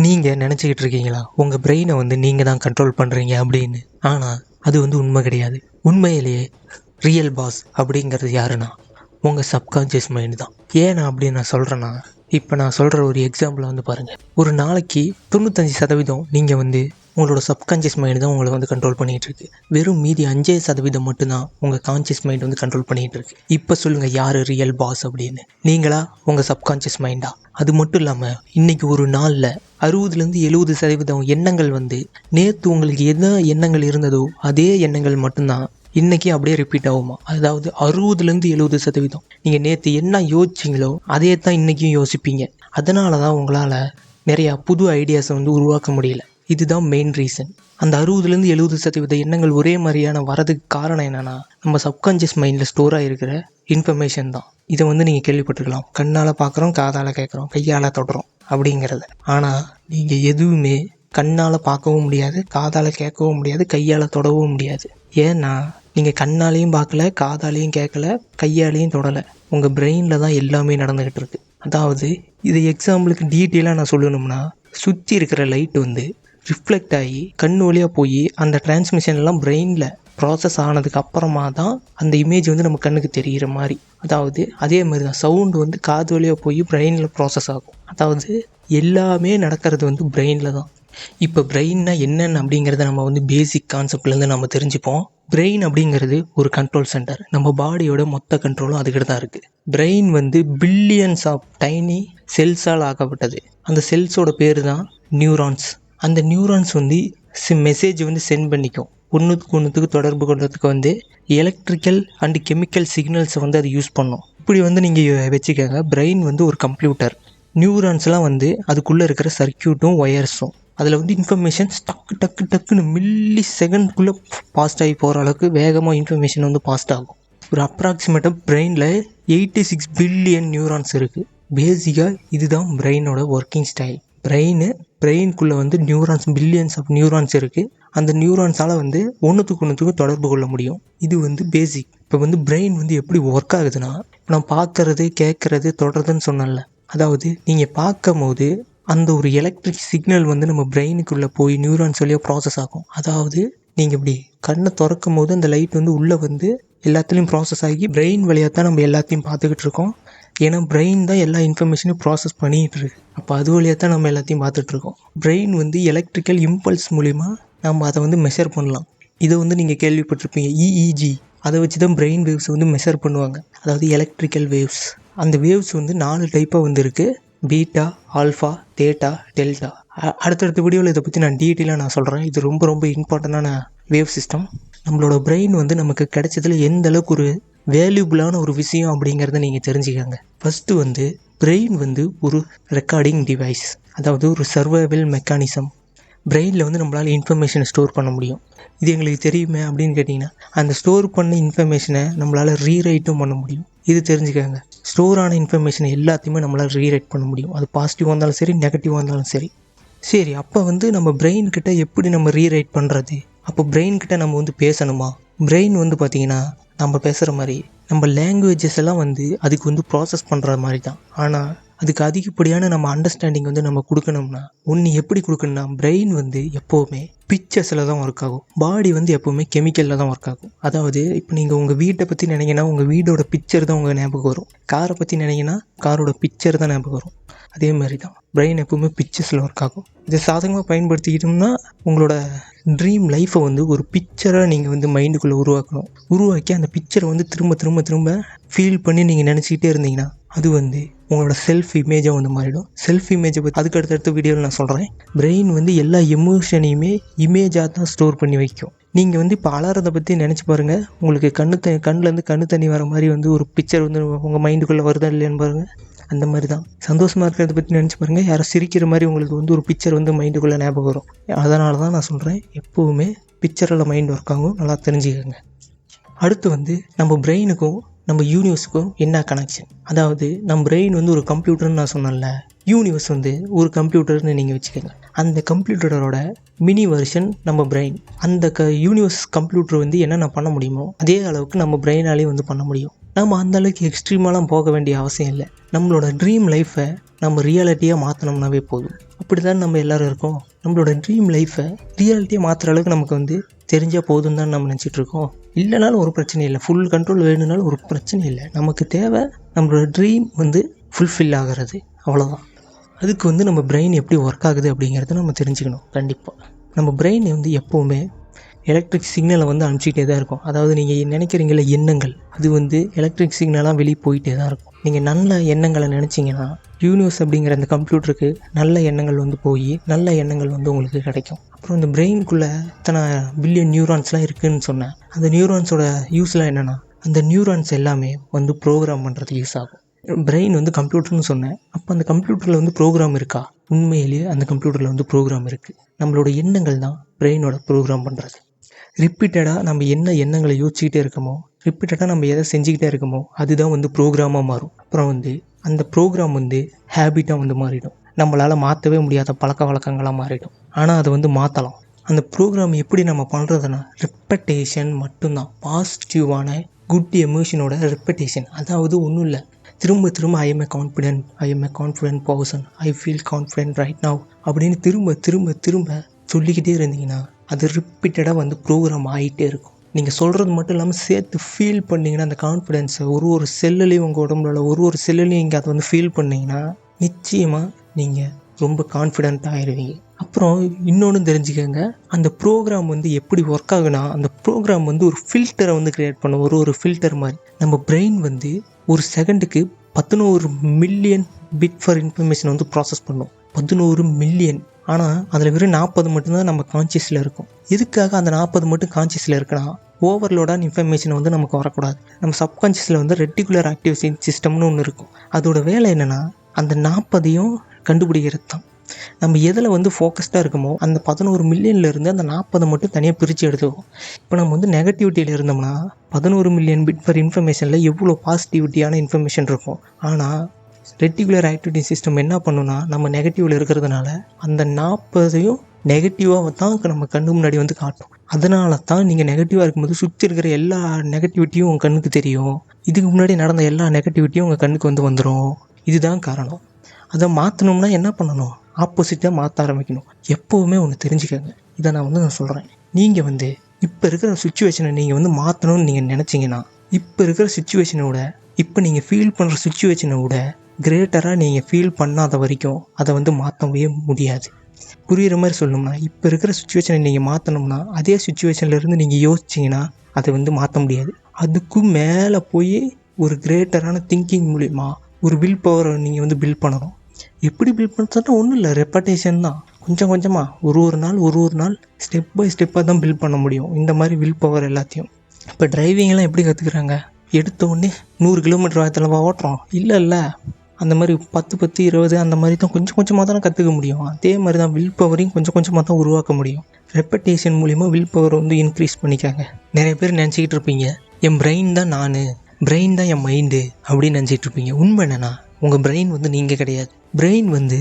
நீங்கள் நினச்சிக்கிட்டு இருக்கீங்களா உங்கள் பிரெயினை வந்து நீங்கள் தான் கண்ட்ரோல் பண்ணுறீங்க அப்படின்னு? ஆனால் அது வந்து உண்மை கிடையாது. உண்மையிலேயே ரியல் பாஸ் அப்படிங்கிறது யாருன்னா உங்கள் சப்கான்ஷியஸ் மைண்டு தான். ஏன் அப்படின்னு நான் சொல்கிறேன்னா, இப்போ நான் சொல்கிற ஒரு எக்ஸாம்பிளை வந்து பாருங்கள். ஒரு நாளைக்கு 95% நீங்கள் வந்து உங்களோட சப்கான்ஷியஸ் மைண்டு தான் உங்களை வந்து கண்ட்ரோல் பண்ணிகிட்டு இருக்கு. வெறும் மீதி 5% மட்டும்தான் உங்கள் கான்ஷியஸ் மைண்ட் வந்து கண்ட்ரோல் பண்ணிகிட்டு இருக்கு. இப்போ சொல்லுங்கள், யார் ரியல் பாஸ் அப்படின்னு? நீங்களா உங்கள் சப்கான்ஷியஸ் மைண்டா? அது மட்டும் இல்லாமல் இன்றைக்கி ஒரு நாளில் 60-70% எண்ணங்கள் வந்து நேற்று உங்களுக்கு என்ன எண்ணங்கள் இருந்ததோ அதே எண்ணங்கள் மட்டும்தான் இன்றைக்கி அப்படியே ரிப்பீட் ஆகுமா? அதாவது 60-70% நீங்கள் நேற்று என்ன யோசிச்சிங்களோ அதே தான் இன்றைக்கும் யோசிப்பீங்க. அதனால தான் உங்களால் நிறையா புது ஐடியாஸை வந்து உருவாக்க முடியல. இதுதான் மெயின் ரீசன். அந்த 60-70% எண்ணங்கள் ஒரே மாதிரியான வரதுக்கு காரணம் என்னென்னா, நம்ம சப்கான்ஷியஸ் மைண்டில் ஸ்டோர் ஆகிருக்கிற இன்ஃபர்மேஷன் தான். இதை வந்து நீங்கள் கேள்விப்பட்டிருக்கலாம், கண்ணால் பார்க்குறோம், காதால் கேட்குறோம், கையால் தொடுறோம் அப்படிங்கிறத. ஆனால் நீங்கள் எதுவுமே கண்ணால் பார்க்கவும் முடியாது, காதால் கேட்கவும் முடியாது, கையால் தொடவும் முடியாது. ஏன்னா நீங்கள் கண்ணாலையும் பார்க்கல, காதாலையும் கேட்கல, கையாலையும் தொடலை. உங்கள் பிரெயினில் தான் எல்லாமே நடந்துக்கிட்டு இருக்குது. அதாவது இது எக்ஸாம்பிளுக்கு டீட்டெயிலாக நான் சொல்லணும்னா, சுற்றி இருக்கிற லைட் வந்து ரிஃப்ளெக்ட் ஆகி கண் வழியாக போய் அந்த டிரான்ஸ்மிஷன்லாம் பிரெயினில் ப்ராசஸ் ஆனதுக்கு அப்புறமா தான் அந்த இமேஜ் வந்து நம்ம கண்ணுக்கு தெரிகிற மாதிரி. அதாவது அதே மாதிரி தான் சவுண்டு வந்து காது வழியாக போய் பிரெயினில் ப்ராசஸ் ஆகும். அதாவது எல்லாமே நடக்கிறது வந்து பிரெயினில் தான். இப்போ பிரெயின்னா என்னென்னு அப்படிங்கிறத நம்ம வந்து பேசிக் கான்செப்ட்லேருந்து நம்ம தெரிஞ்சுப்போம். பிரெயின் அப்படிங்கிறது ஒரு கண்ட்ரோல் சென்டர். நம்ம பாடியோட மொத்த கண்ட்ரோலும் அதுக்கிட்ட தான் இருக்குது. பிரெயின் வந்து பில்லியன்ஸ் ஆஃப் டைனி செல்ஸால் ஆக்கப்பட்டது. அந்த செல்ஸோட பேர் தான் நியூரான்ஸ். அந்த நியூரான்ஸ் வந்து மெசேஜ் வந்து சென்ட் பண்ணிக்கும். ஒன்றுத்துக்கு தொடர்பு கொள்றதுக்கு வந்து எலக்ட்ரிக்கல் அண்ட் கெமிக்கல் சிக்னல்ஸை வந்து அது யூஸ் பண்ணும். இப்படி வந்து நீங்கள் வச்சுக்கோங்க, பிரெயின் வந்து ஒரு கம்ப்யூட்டர். நியூரான்ஸ்லாம் வந்து அதுக்குள்ளே இருக்கிற சர்க்கியூட்டும் ஒயர்ஸும். அதில் வந்து இன்ஃபர்மேஷன்ஸ் டக்குன்னு மில்லி செகண்ட்குள்ளே பாஸ்ட் ஆகி போகிற அளவுக்கு வேகமாக இன்ஃபர்மேஷன் வந்து பாஸ்ட் ஆகும். ஒரு அப்ராக்சிமேட்டாக பிரெயினில் 86 பில்லியன் நியூரான்ஸ் இருக்குது. பேசிக்காக இதுதான் பிரெயினோட ஒர்க்கிங் ஸ்டைல். பிரெயின்குள்ளே வந்து பில்லியன்ஸ் ஆஃப் நியூரான்ஸ் இருக்குது. அந்த நியூரான்ஸால் வந்து ஒன்றுத்துக்கு தொடர்பு கொள்ள முடியும். இது வந்து பேசிக். இப்போ வந்து பிரெயின் வந்து எப்படி ஒர்க் ஆகுதுன்னா, நான் பார்க்கறது, கேட்குறது, தொடர்றதுன்னு சொன்னேன்ல. அதாவது நீங்கள் பார்க்கும் போது அந்த ஒரு எலக்ட்ரிக் சிக்னல் வந்து நம்ம பிரெயினுக்குள்ளே போய் நியூரான்ஸ் வழியாக ப்ராசஸ் ஆகும். அதாவது நீங்கள் இப்படி கண்ணை திறக்கும் போது அந்த லைட் வந்து உள்ளே வந்து எல்லாத்துலேயும் ப்ராசஸ் ஆகி பிரெயின் வழியாக தான் நம்ம எல்லாத்தையும் பார்த்துக்கிட்டு இருக்கோம். ஏன்னா பிரெயின் தான் எல்லா இன்ஃபர்மேஷனையும் ப்ராசஸ் பண்ணிகிட்டு இருக்கு. அப்போ அது வழியாக தான் நம்ம எல்லாத்தையும் பார்த்துட்ருக்கோம். பிரெயின் வந்து எலக்ட்ரிக்கல் இம்பல்ஸ் மூலிமா நம்ம அதை வந்து மெஷர் பண்ணலாம். இதை வந்து நீங்கள் கேள்விப்பட்டிருப்பீங்க, EEG. அதை வச்சு தான் பிரெயின் வேவ்ஸ் வந்து மெஷர் பண்ணுவாங்க. அதாவது எலக்ட்ரிக்கல் வேவ்ஸ். அந்த வேவ்ஸ் வந்து 4 டைப்பாக வந்து இருக்குது: பீட்டா, ஆல்ஃபா, தேட்டா, டெல்டா. அடுத்தடுத்த வீடியோவில் இதை பற்றி நான் டீட்டெயிலாக நான் சொல்கிறேன். இது ரொம்ப ரொம்ப இம்பார்ட்டண்டான வேவ் சிஸ்டம். நம்மளோட பிரெயின் வந்து நமக்கு கிடைச்சதுல எந்த அளவுக்கு ஒரு வேல்யூபிளான ஒரு விஷயம் அப்படிங்கிறத நீங்கள் தெரிஞ்சுக்கோங்க. ஃபஸ்ட்டு வந்து பிரெயின் வந்து ஒரு ரெக்கார்டிங் டிவைஸ், அதாவது ஒரு சர்வைவல் மெக்கானிசம். பிரெயினில் வந்து நம்மளால் இன்ஃபர்மேஷனை ஸ்டோர் பண்ண முடியும். இது எங்களுக்கு தெரியுமே அப்படின்னு கேட்டிங்கன்னா, அந்த ஸ்டோர் பண்ண இன்ஃபர்மேஷனை நம்மளால் ரீரைட்டும் பண்ண முடியும். இது தெரிஞ்சுக்கோங்க. ஸ்டோர் ஆன இன்ஃபர்மேஷனை எல்லாத்தையுமே நம்மளால் ரீரைட் பண்ண முடியும். அது பாசிட்டிவாக இருந்தாலும் சரி, நெகட்டிவாக இருந்தாலும் சரி. சரி, அப்போ வந்து நம்ம பிரெயின்கிட்ட எப்படி நம்ம ரீரைட் பண்ணுறது? அப்போ பிரெயின்கிட்ட நம்ம வந்து பேசணுமா? பிரெயின் வந்து பார்த்திங்கன்னா நம்ம பேசுகிற மாதிரி நம்ம லாங்குவேஜஸ் எல்லாம் வந்து அதுக்கு வந்து ப்ராசஸ் பண்ணுற மாதிரி தான். ஆனால் அதுக்கு அதிகப்படியான நம்ம அண்டர்ஸ்டாண்டிங் வந்து நம்ம கொடுக்கணும்னா ஒன்று எப்படி கொடுக்கணும்னா, பிரெயின் வந்து எப்போவுமே பிக்சர்ஸில் தான் ஒர்க் ஆகும். பாடி வந்து எப்போவுமே கெமிக்கலில் தான் ஒர்க் ஆகும். அதாவது இப்போ நீங்கள் உங்கள் வீட்டை பற்றி நினைங்கன்னா உங்கள் வீடோட பிக்சர் தான் உங்கள் ஞாபகம் வரும். காரை பற்றி நினைங்கன்னா காரோட பிக்சர் தான் ஞாபகம் வரும். அதே மாதிரி தான் பிரெயின் எப்போவுமே பிக்சர்ஸில் ஒர்க் ஆகும். இதை சாதகமாக பயன்படுத்திக்கிட்டோம்னா உங்களோட ட்ரீம் லைஃப்பை வந்து ஒரு பிக்சராக நீங்கள் வந்து மைண்டுக்குள்ளே உருவாக்கி அந்த பிக்சரை வந்து திரும்ப ஃபீல் பண்ணி நீங்கள் நினச்சிக்கிட்டே இருந்தீங்கன்னா அது வந்து உங்களோட செல்ஃப் இமேஜாக வந்து மாறிடும். செல்ஃப் இமேஜை பற்றி அதுக்கு அடுத்தடுத்த வீடியோவில் நான் சொல்கிறேன். பிரெயின் வந்து எல்லா எமோஷனையுமே இமேஜாக தான் ஸ்டோர் பண்ணி வைக்கும். நீங்கள் வந்து இப்போ அலாரத்தை பற்றி நினச்சி பாருங்கள். உங்களுக்கு கண்ணுலேருந்து கண்ணு தண்ணி வர மாதிரி வந்து ஒரு பிக்சர் வந்து உங்கள் மைண்டுக்குள்ளே வருதா இல்லையான்னு பாருங்கள். அந்த மாதிரி தான் சந்தோஷமாக இருக்கிறத பற்றி நினச்சி பாருங்கள். யாரும் சிரிக்கிற மாதிரி உங்களுக்கு வந்து ஒரு பிக்சர் வந்து மைண்டுக்குள்ளே ஞாபகம் வரும். அதனால தான் நான் சொல்கிறேன், எப்போவுமே பிக்சரில் மைண்ட் ஒர்க் ஆகும். நல்லா தெரிஞ்சுக்கோங்க. அடுத்து வந்து நம்ம பிரெயினுக்கும் நம்ம யூனிவர்ஸுக்கும் என்ன கனெக்ஷன்? அதாவது நம்ம பிரெயின் வந்து ஒரு கம்ப்யூட்டர்னு நான் சொன்னேன்ல, யூனிவர்ஸ் வந்து ஒரு கம்ப்யூட்டர்னு நீங்கள் வச்சுக்கோங்க. அந்த கம்ப்யூட்டரோட மினி வெர்ஷன் நம்ம பிரெயின். அந்த யூனிவர்ஸ் கம்ப்யூட்டர் வந்து என்னென்ன பண்ண முடியுமோ அதே அளவுக்கு நம்ம பிரெயினாலே வந்து பண்ண முடியும். நம்ம அந்தளவுக்கு எக்ஸ்ட்ரீமாலாம் போக வேண்டிய அவசியம் இல்லை. நம்மளோட ட்ரீம் லைஃப்பை நம்ம ரியாலிட்டியாக மாற்றினோம்னாவே போதும். அப்படி தான் நம்ம எல்லோரும் இருக்கோம். நம்மளோட ட்ரீம் லைஃப்பை ரியாலிட்டியாக மாற்றுற அளவுக்கு நமக்கு வந்து தெரிஞ்சால் போதும் தான் நம்ம நினச்சிட்ருக்கோம். இல்லைனாலும் ஒரு பிரச்சனை இல்லை, ஃபுல் கண்ட்ரோல் வேணும்னாலும் ஒரு பிரச்சனை இல்லை. நமக்கு தேவை நம்மளோட ட்ரீம் வந்து ஃபுல்ஃபில் ஆகிறது, அவ்வளோதான். அதுக்கு வந்து நம்ம பிரெயின் எப்படி ஒர்க் ஆகுது அப்படிங்கிறத நம்ம தெரிஞ்சுக்கணும். கண்டிப்பாக நம்ம பிரெயின் வந்து எப்போவுமே எலக்ட்ரிக் சிக்னலை வந்து அனுப்பிச்சிக்கிட்டே தான் இருக்கும். அதாவது நீங்கள் நினைக்கிறீங்கள எண்ணங்கள், அது வந்து எலக்ட்ரிக் சிக்னலாக வெளியே போயிட்டே தான் இருக்கும். நீங்கள் நல்ல எண்ணங்களை நினச்சிங்கன்னா யூனிவர்ஸ் அப்படிங்கிற அந்த கம்ப்யூட்டருக்கு நல்ல எண்ணங்கள் வந்து போய் நல்ல எண்ணங்கள் வந்து உங்களுக்கு கிடைக்கும். அப்புறம் இந்த பிரெயினுக்குள்ளே இத்தனை பில்லியன் நியூரான்ஸ்லாம் இருக்குதுன்னு சொன்னேன். அந்த நியூரான்ஸோட யூஸ்லாம் என்னென்னா, அந்த நியூரான்ஸ் எல்லாமே வந்து ப்ரோக்ராம் பண்ணுறதுக்கு யூஸ் ஆகும். பிரெயின் வந்து கம்ப்யூட்டர்னு சொன்னேன். அப்போ அந்த கம்ப்யூட்டரில் வந்து ப்ரோக்ராம் இருக்கா? உண்மையிலேயே அந்த கம்ப்யூட்டரில் வந்து ப்ரோக்ராம் இருக்குது. நம்மளோட எண்ணங்கள் தான் பிரெயினோட ப்ரோக்ராம் பண்ணுறது. ரிப்பீட்டடாக நம்ம என்ன எண்ணங்களை யோசிச்சுக்கிட்டே இருக்கோமோ, ரிப்பீட்டடாக நம்ம எதை செஞ்சுக்கிட்டே இருக்கோமோ அதுதான் வந்து ப்ரோக்ராமாக மாறும். அப்புறம் வந்து அந்த ப்ரோக்ராம் வந்து ஹேபிட்டாக வந்து மாறிடும். நம்மளால் மாற்றவே முடியாத பழக்க வழக்கங்களாக மாறிடும். ஆனால் அதை வந்து மாற்றலாம். அந்த ப்ரோக்ராம் எப்படி நம்ம பண்ணுறதுன்னா, ரெப்படேஷன் மட்டும்தான். பாசிட்டிவான குட் எமோஷனோட ரெப்படேஷன். அதாவது ஒன்றும் இல்லை, திரும்ப திரும்ப I am a confident person, I feel confident right now அப்படின்னு திரும்ப திரும்ப திரும்ப சொல்லிக்கிட்டே இருந்தீங்கன்னா அது ரிப்பீட்டடாக வந்து ப்ரோக்ராம் ஆகிட்டே இருக்கும். நீங்கள் சொல்கிறது மட்டும் இல்லாமல் சேர்த்து ஃபீல் பண்ணிங்கன்னா அந்த கான்ஃபிடென்ஸை ஒரு செல்லுலேயும் உங்கள் உடம்புல ஒரு செல்லுலேயும் நீங்கள் அதை வந்து ஃபீல் பண்ணிங்கன்னா நிச்சயமாக நீங்கள் ரொம்ப கான்ஃபிடென்ட் ஆகிடுவீங்க. அப்புறம் இன்னொன்று தெரிஞ்சுக்கோங்க, அந்த ப்ரோக்ராம் வந்து எப்படி ஒர்க் ஆகுனா, அந்த ப்ரோக்ராம் வந்து ஒரு ஃபில்டரை வந்து க்ரியேட் பண்ணும். ஒரு ஃபில்டர் மாதிரி நம்ம பிரெயின் வந்து ஒரு செகண்டுக்கு 11 மில்லியன் பிட் ஃபார் இன்ஃபர்மேஷன் வந்து ப்ராசஸ் பண்ணும். 11 மில்லியன். ஆனால் அதில் வெறும் 40 மட்டும்தான் நம்ம கான்சியஸில் இருக்கும். எதுக்காக அந்த 40 மட்டும் கான்சியஸில் இருக்குன்னா, ஓவர்லோடான இன்ஃபர்மேஷன் வந்து நமக்கு வரக்கூடாது. நம்ம சப்கான்ஷியஸில் வந்து ரெட்டிகுலர் ஆக்டிவேஷன் சிஸ்டம்னு ஒன்று இருக்கும். அதோட வேலை என்னென்னா, அந்த 40ஐயும் கண்டுபிடிக்கிறது தான். நம்ம எதில் வந்து ஃபோக்கஸ்டாக இருக்கமோ அந்த 11 மில்லியன்லேருந்து அந்த 40 மட்டும் தனியாக பிரித்து எடுத்துக்கும். இப்போ நம்ம வந்து நெகட்டிவிட்டியில் இருந்தோம்னா 11 மில்லியன் பிட் பர் இன்ஃபர்மேஷனில் எவ்வளோ பாசிட்டிவிட்டியான இன்ஃபர்மேஷன் இருக்கும். ஆனால் ரெட்டிகுலர் ஆக்டிவிட்டி சிஸ்டம் என்ன பண்ணுன்னா, நம்ம நெகட்டிவில் இருக்கிறதுனால அந்த 40ஐயும் நெகட்டிவாக தான் நம்ம கண்ணு முன்னாடி வந்து காட்டும். அதனால தான் நீங்கள் நெகட்டிவாக இருக்கும்போது சுற்றி இருக்கிற எல்லா நெகட்டிவிட்டியும் உங்கள் கண்ணுக்கு தெரியும். இதுக்கு முன்னாடி நடந்த எல்லா நெகட்டிவிட்டியும் உங்கள் கண்ணுக்கு வந்து வந்துடும். இதுதான் காரணம். அதை மாற்றணும்னா என்ன பண்ணணும்? ஆப்போசிட்டாக மாற்ற ஆரம்பிக்கணும். எப்போவுமே ஒன்று தெரிஞ்சுக்கோங்க, இதை நான் சொல்கிறேன். நீங்கள் வந்து இப்போ இருக்கிற சுச்சுவேஷனை நீங்கள் வந்து மாற்றணும்னு நீங்கள் நினச்சிங்கன்னா, இப்போ இருக்கிற சுச்சுவேஷனோட இப்போ நீங்கள் ஃபீல் பண்ணுற சுச்சுவேஷனை விட கிரேட்டராக நீங்கள் ஃபீல் பண்ணாத வரைக்கும் அதை வந்து மாற்றவே முடியாது. புரிகிற மாதிரி சொல்லணும்னா, இப்போ இருக்கிற சுச்சுவேஷனை நீங்கள் மாற்றணும்னா அதே சுச்சுவேஷன்லேருந்து நீங்கள் யோசிச்சிங்கன்னா அதை வந்து மாற்ற முடியாது. அதுக்கும் மேலே போய் ஒரு கிரேட்டரான திங்கிங் மூலிமா ஒரு வில் பவரை நீங்கள் வந்து பில்ட் பண்ணணும். எப்படி பில்ட் பண்ணுறதுனா ஒன்றும் இல்லை, ரெப்படேஷன் தான். கொஞ்சம் கொஞ்சமாக ஒரு நாள் ஸ்டெப் பை ஸ்டெப்பாக தான் பில்ட் பண்ண முடியும் இந்த மாதிரி வில் பவர் எல்லாத்தையும். இப்போ டிரைவிங்கெல்லாம் எப்படி கற்றுக்குறாங்க? எடுத்த உடனே 100 கிலோமீட்டர் வேகத்தில் ஓட்டுறோம் இல்லை, அந்த மாதிரி 10, 20 அந்த மாதிரி தான் கொஞ்சம் கொஞ்சமாக தானே கற்றுக்க முடியும். அதே மாதிரி தான் வில் பவரையும் கொஞ்சம் கொஞ்சமாக தான் உருவாக்க முடியும். ரெப்படேஷன் மூலிமா வில் பவர் வந்து இன்க்ரீஸ் பண்ணிக்காங்க. நிறைய பேர் நினச்சிக்கிட்டு இருப்பீங்க, என் பிரெயின் தான் பிரெயின் தான் என் மைண்டு அப்படின்னு நினச்சிட்டு இருப்பீங்க. உண்மை என்னென்னா, உங்கள் பிரெயின் வந்து நீங்கள் கிடையாது. பிரெயின் வந்து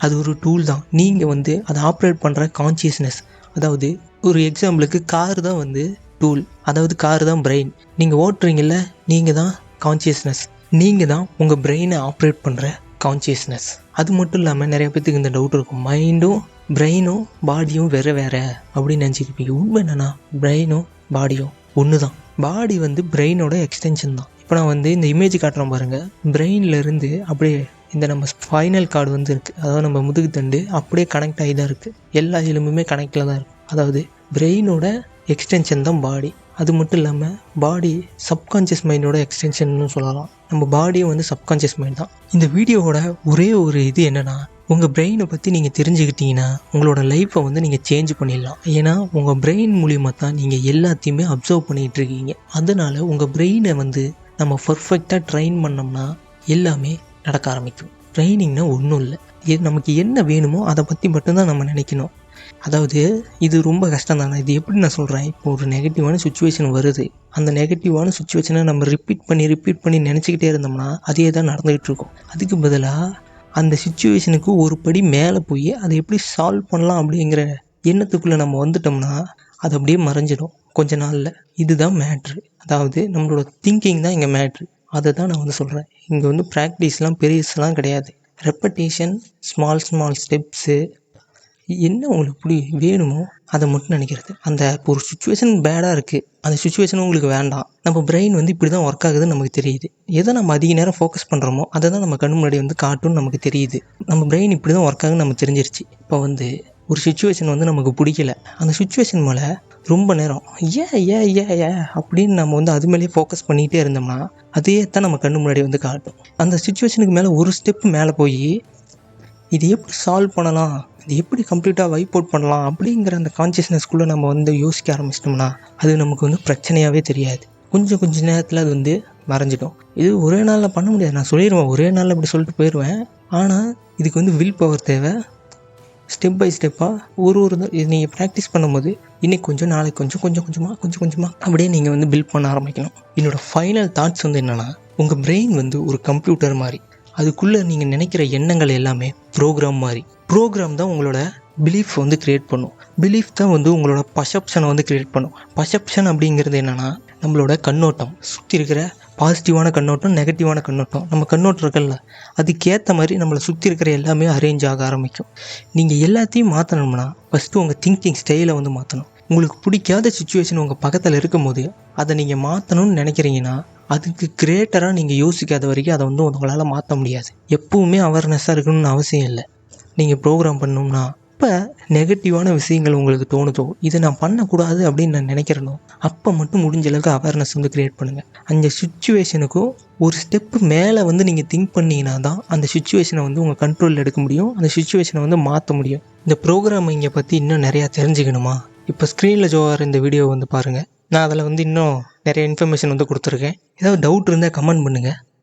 அது ஒரு டூல் தான். நீங்கள் வந்து அதை ஆப்ரேட் பண்ணுற கான்சியஸ்னஸ். அதாவது ஒரு எக்ஸாம்பிளுக்கு கார் தான் வந்து டூல், அதாவது கார் தான் பிரெயின். நீங்கள் ஓட்டுறீங்கல்ல, நீங்கள் தான் கான்சியஸ்னஸ். நீங்கள் தான் உங்கள் பிரெயினை ஆப்ரேட் பண்ணுற கான்சியஸ்னஸ். அது மட்டும் இல்லாமல் நிறைய பேத்துக்கு இந்த டவுட் இருக்கும், மைண்டும் பிரெயினும் பாடியும் வேறு அப்படின்னு நினச்சிருப்பீங்க. உண்மை என்னென்னா, பிரெயினும் பாடியும் ஒன்று தான். பாடி வந்து பிரெயினோட எக்ஸ்டென்ஷன் தான். இப்போ நான் வந்து இந்த இமேஜ் காட்டுறேன் பாருங்கள். பிரெயின்லேருந்து அப்படியே இந்த நம்ம ஸ்பைனல் கார்டு வந்து இருக்குது, அதாவது நம்ம முதுகுத்தண்டு அப்படியே கனெக்ட் ஆகி தான் இருக்குது. எல்லா எலும்புமே கனெக்டில் தான் இருக்குது. அதாவது பிரெயினோட எக்ஸ்டென்ஷன் தான் பாடி. அது மட்டும் இல்லாமல் பாடி சப்கான்ஷியஸ் மைண்டோட எக்ஸ்டென்ஷன்னு சொல்லலாம். நம்ம பாடியும் வந்து சப்கான்ஷியஸ் மைண்ட் தான். இந்த வீடியோவோட ஒரே ஒரு இது என்னென்னா, உங்கள் பிரெயினை பற்றி நீங்கள் தெரிஞ்சுக்கிட்டீங்கன்னா உங்களோட லைஃப்பை வந்து நீங்கள் சேஞ்ச் பண்ணிடலாம். ஏன்னா உங்கள் பிரெயின் மூலிமா தான் நீங்கள் எல்லாத்தையுமே அப்சர்வ் பண்ணிகிட்டு இருக்கீங்க. அதனால் உங்கள் பிரெயினை வந்து நம்ம பர்ஃபெக்டாக ட்ரெயின் பண்ணோம்னா எல்லாமே நடக்க ஆரம்பிக்கும். ட்ரைனிங்னா ஒன்றும் இல்லை, நமக்கு என்ன வேணுமோ அதை பற்றி மட்டும்தான் நம்ம நினைக்கணும். அதாவது இது ரொம்ப கஷ்டம் தானே. இது எப்படி நான் சொல்கிறேன், இப்போ ஒரு நெகட்டிவான சுச்சுவேஷன் வருது, அந்த நெகட்டிவான சுச்சுவேஷனை நம்ம ரிப்பீட் பண்ணி நினச்சிக்கிட்டே இருந்தோம்னா அதே தான் நடந்துக்கிட்டு இருக்கும். அதுக்கு பதிலாக அந்த சுச்சுவேஷனுக்கு ஒரு படி மேலே போய் அதை எப்படி சால்வ் பண்ணலாம் அப்படிங்கிற எண்ணத்துக்குள்ளே நம்ம வந்துட்டோம்னா அது அப்படியே மறைஞ்சிடும் கொஞ்ச நாளில். இதுதான் மேட்ரு. அதாவது நம்மளோட திங்கிங் தான் இங்கே மேட்ரு. அதை தான் நான் வந்து சொல்கிறேன். இங்கே வந்து ப்ராக்டிஸ்லாம் பெருசுலாம் கிடையாது. ரெப்படேஷன், ஸ்மால் ஸ்மால் ஸ்டெப்ஸு, என்ன உங்களுக்கு வேணுமோ அதை மட்டும் நினைக்கிறது. அந்த ஒரு சுச்சுவேஷன் பேடாக இருக்குது, அந்த சுச்சுவேஷன் உங்களுக்கு வேண்டாம். நம்ம பிரெயின் வந்து இப்படி தான் ஒர்க் ஆகுதுன்னு நமக்கு தெரியுது. எதை நம்ம அதிக நேரம் ஃபோக்கஸ் பண்ணுறோமோ அதை தான் நம்ம கண்ணு முன்னாடி வந்து காட்டுன்னு நமக்கு தெரியுது. நம்ம பிரெயின் இப்படி தான் ஒர்க் ஆகுன்னு நமக்கு தெரிஞ்சிருச்சு. இப்போ வந்து ஒரு சுச்சுவேஷன் வந்து நமக்கு பிடிக்கல, அந்த சுச்சுவேஷன் மேலே ரொம்ப நேரம் ஏன் அப்படின்னு நம்ம வந்து அது மேலேயே ஃபோக்கஸ் பண்ணிகிட்டே இருந்தோம்னா அதே தான் நம்ம கண்ணு முன்னாடி வந்து காட்டும். அந்த சுச்சுவேஷனுக்கு மேலே ஒரு ஸ்டெப் மேலே போய் இது எப்படி சால்வ் பண்ணலாம், இது எப்படி கம்ப்ளீட்டாக வைப் அவுட் பண்ணலாம் அப்படிங்கிற அந்த கான்ஷியஸ்னஸ்குள்ளே நம்ம வந்து யோசிக்க ஆரம்பிச்சிட்டோம்னா அது நமக்கு வந்து பிரச்சனையாகவே தெரியாது. கொஞ்சம் நேரத்தில் அது வந்து மறைஞ்சிடும். இது ஒரே நாளில் பண்ண முடியாது, நான் சொல்லிடுவேன், ஒரே நாளில் இப்படி சொல்லிட்டு போயிடுவேன். ஆனால் இதுக்கு வந்து வில் பவர் தேவை. ஸ்டெப் பை ஸ்டெப்பாக ஒரு நீங்கள் ப்ராக்டிஸ் பண்ணும்போது இன்றைக்கி கொஞ்சம், நாளைக்கு கொஞ்சமாக அப்படியே நீங்கள் வந்து பில்ட் பண்ண ஆரம்பிக்கணும். என்னோடய ஃபைனல் தாட்ஸ் வந்து என்னென்னா, உங்கள் பிரெயின் வந்து ஒரு கம்ப்யூட்டர் மாதிரி. அதுக்குள்ளே நீங்கள் நினைக்கிற எண்ணங்கள் எல்லாமே ப்ரோக்ராம் மாதிரி. ப்ரோக்ராம் தான் உங்களோட பிலீஃப் வந்து க்ரியேட் பண்ணும். பிலீஃப் தான் வந்து உங்களோட பர்செப்ஷனை வந்து க்ரியேட் பண்ணும். பர்செப்ஷன் அப்படிங்கிறது என்னென்னா நம்மளோட கண்ணோட்டம், சுற்றி இருக்கிற பாசிட்டிவான கண்ணோட்டம், நெகட்டிவான கண்ணோட்டம். நம்ம கண்ணோட்டம் இருக்குல்ல, அதுக்கேற்ற மாதிரி நம்மளை சுற்றி இருக்கிற எல்லாமே அரேஞ்ச் ஆக ஆரம்பிக்கும். நீங்கள் எல்லாத்தையும் மாற்றணும்னா ஃபஸ்ட்டு உங்கள் திங்கிங் ஸ்டைலை வந்து மாற்றணும். உங்களுக்கு பிடிக்காத சுச்சுவேஷன் உங்கள் பக்கத்தில் இருக்கும் போது அதை நீங்கள் மாற்றணும்னு நினைக்கிறீங்கன்னா அதுக்கு கிரேட்டராக நீங்கள் யோசிக்காத வரைக்கும் அதை வந்து உங்களால் மாற்ற முடியாது. எப்பவுமே அவேர்னஸாக இருக்கணும்னு அவசியம் இல்லை. நீங்கள் ப்ரோக்ராம் பண்ணணும்னா இப்போ நெகட்டிவான விஷயங்கள் உங்களுக்கு தோணுதோ, இதை நான் பண்ணக்கூடாது அப்படின்னு நான் நினைக்கிறேனோ, அப்போ மட்டும் முடிஞ்ச அளவுக்கு அவேர்னஸ் வந்து க்ரியேட் பண்ணுங்கள். அந்த சுச்சுவேஷனுக்கும் ஒரு ஸ்டெப்பு மேலே வந்து நீங்கள் திங்க் பண்ணிங்கன்னா தான் அந்த சுச்சுவேஷனை வந்து உங்கள் கண்ட்ரோலில் எடுக்க முடியும், அந்த சுச்சுவேஷனை வந்து மாற்ற முடியும். இந்த ப்ரோக்ராமிங்கை பற்றி இன்னும் நிறையா தெரிஞ்சுக்கணுமா, இப்போ ஸ்க்ரீனில் ஜோவார் இந்த வீடியோ வந்து பாருங்கள். நான் அதில் வந்து இன்னும் நிறைய இன்ஃபர்மேஷன் வந்து கொடுத்துருக்கேன். ஏதாவது டவுட் இருந்தால் கமெண்ட் பண்ணுங்கள்.